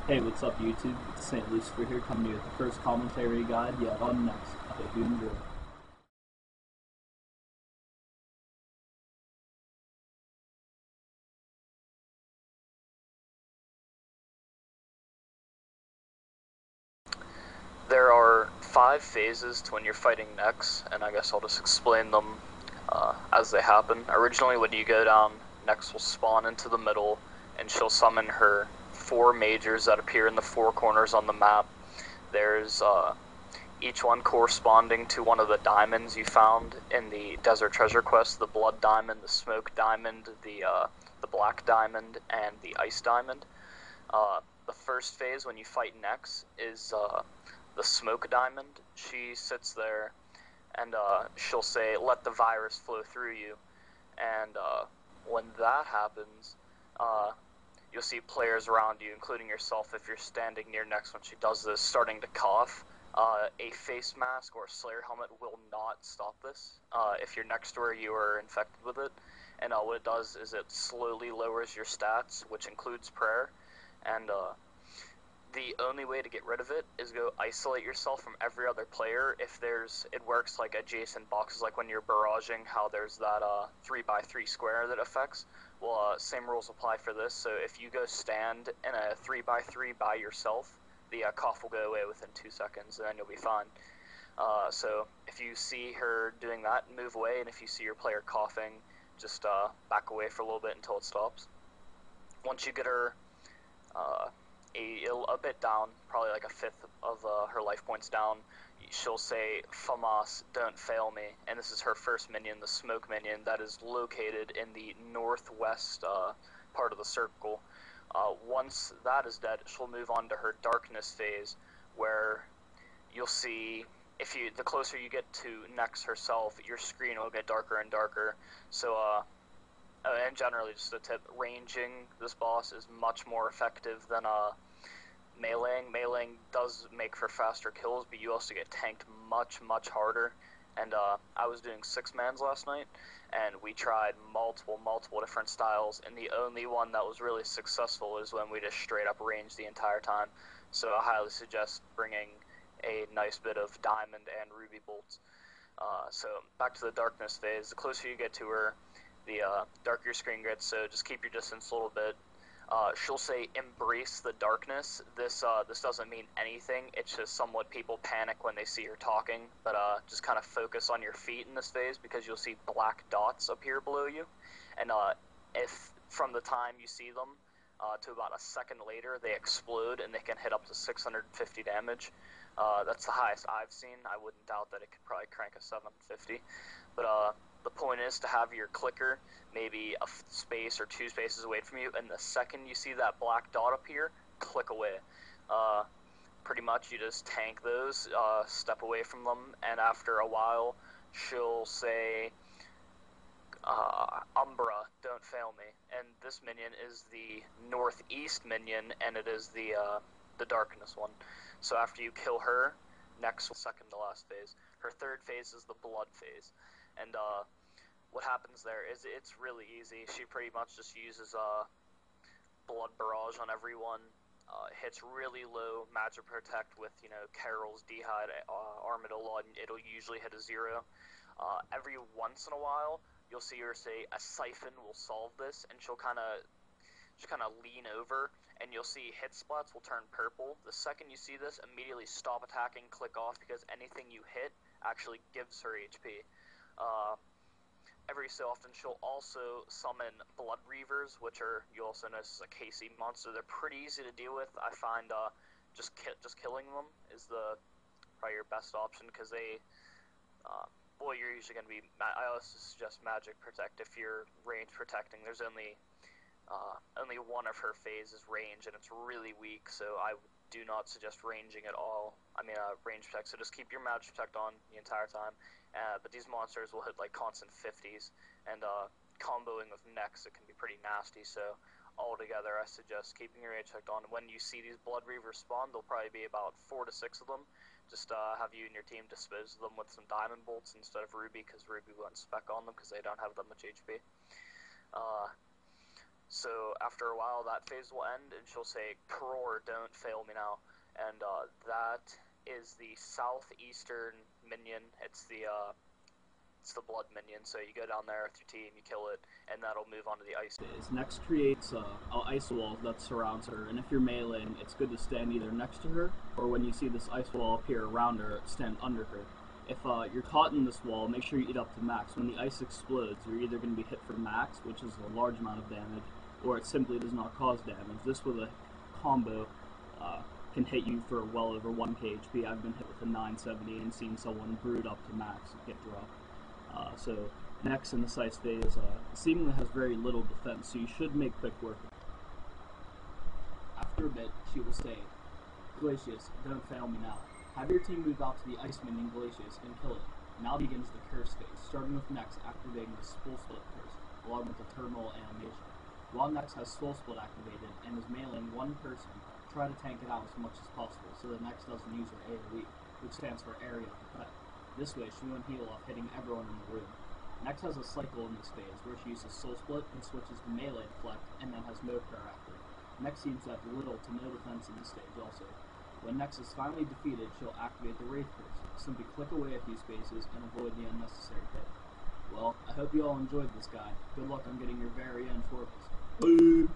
Hey, what's up, YouTube? It's St. Lucifer here, coming to you with the first commentary guide yet on next. I hope you enjoy. There are 5 phases to when you're fighting Nex, and I guess I'll just explain them as they happen. Originally, when you go down, Nex will spawn into the middle, and she'll summon her 4 mages that appear in the 4 corners on the map. There's each one corresponding to one of the diamonds you found in the Desert Treasure Quest: the Blood Diamond, the Smoke Diamond, the Black Diamond, and the Ice Diamond. The first phase, when you fight Nex, is the Smoke Diamond. She sits there and she'll say, "Let the virus flow through you." And when that happens, you'll see players around you, including yourself if you're standing near Nex when she does this, starting to cough. A face mask or a Slayer helmet will not stop this. If you're next to her, you are infected with it. And what it does is it slowly lowers your stats, which includes prayer. And the only way to get rid of it is go isolate yourself from every other player. If it works like adjacent boxes, like when you're barraging, how there's that 3x3 square that affects. Well, same rules apply for this. So if you go stand in a 3x3 by yourself, the cough will go away within 2 seconds, and then you'll be fine. So if you see her doing that, move away, and if you see your player coughing, just back away for a little bit until it stops. Once you get her a bit down, probably like a fifth of her life points down, she'll say, "Famas, don't fail me." And this is her first minion, the Smoke minion, that is located in the northwest part of the circle. Once that is dead, she'll move on to her Darkness phase, where you'll see, the closer you get to Nex herself, your screen will get darker and darker. So and generally, just a tip, ranging this boss is much more effective than meleeing. Meleeing does make for faster kills, but you also get tanked much, much harder. And I was doing 6-mans last night, and we tried multiple different styles, and the only one that was really successful is when we just straight up ranged the entire time. So I highly suggest bringing a nice bit of diamond and ruby bolts. So back to the Darkness phase. The closer you get to her, the darker your screen gets, so just keep your distance a little bit. She'll say, "Embrace the darkness." This doesn't mean anything. It's just somewhat people panic when they see her talking, but just kind of focus on your feet in this phase, because you'll see black dots appear below you, and if from the time you see them to about a second later, they explode and they can hit up to 650 damage. That's the highest I've seen. I wouldn't doubt that it could probably crank a 750, but the point is to have your clicker maybe a space or 2 spaces away from you, and the second you see that black dot appear, click away. Pretty much you just tank those, step away from them, and after a while, she'll say, "Umbra, don't fail me." And this minion is the northeast minion, and it is the Darkness one. So after you kill her, next second to last phase. Her third phase is the Blood phase, and what happens there is it's really easy. She pretty much just uses Blood Barrage on everyone, hits really low Magic Protect with, Carol's Dehyde, Armadillo, and it'll usually hit a 0. Every once in a while, you'll see her say, "A Siphon will solve this," and she'll kind of lean over, and you'll see hit splats will turn purple. The second you see this, immediately stop attacking, click off, because anything you hit actually gives her HP. Every so often, she'll also summon Blood Reavers, which you also notice is a KC monster. They're pretty easy to deal with. I find just killing them is probably your best option, because you're usually going to be. I also suggest Magic Protect if you're range protecting. There's only one of her phases range, and it's really weak, so I do not suggest ranging at all. Range protect, so just keep your Magic Protect on the entire time. But these monsters will hit like constant 50s, and comboing with Nex, it can be pretty nasty, so altogether I suggest keeping your Rage Protect on. When you see these Blood Reavers spawn, there'll probably be about 4 to 6 of them. Just have you and your team dispose of them with some Diamond Bolts instead of Ruby, because Ruby won't spec on them because they don't have that much HP. So after a while, that phase will end, and she'll say, "Pror, don't fail me now." And that is the southeastern minion. It's the blood minion. So you go down there with your team, you kill it, and that'll move on to the ice. Next creates an ice wall that surrounds her, and if you're meleeing, it's good to stand either next to her, or when you see this ice wall appear around her, stand under her. If you're caught in this wall, make sure you eat up to max. When the ice explodes, you're either going to be hit for max, which is a large amount of damage, or it simply does not cause damage. This with a combo can hit you for well over 1k HP. I've been hit with a 970 and seen someone brewed up to max get dropped. So next in this ice phase, seemingly has very little defense, so you should make quick work. After a bit, she will say, "Glacius, don't fail me now." Have your team move out to the ice minion Glacius and kill it. Now begins the curse phase, starting with Nex activating the Soul Split curse, along with the terminal animation. While Nex has Soul Split activated and is meleeing one person, try to tank it out as much as possible so that Nex doesn't use her AoE, which stands for Area of Effect. This way she won't heal off hitting everyone in the room. Nex has a cycle in this phase where she uses Soul Split and switches to Melee Deflect and then has no prayer after. Nex seems to have little to no defense in this stage also. When Nex is finally defeated, she'll activate the Wraith Curse. Simply click away a few spaces and avoid the unnecessary hit. Well, I hope you all enjoyed this guide. Good luck on getting your very own Torvus.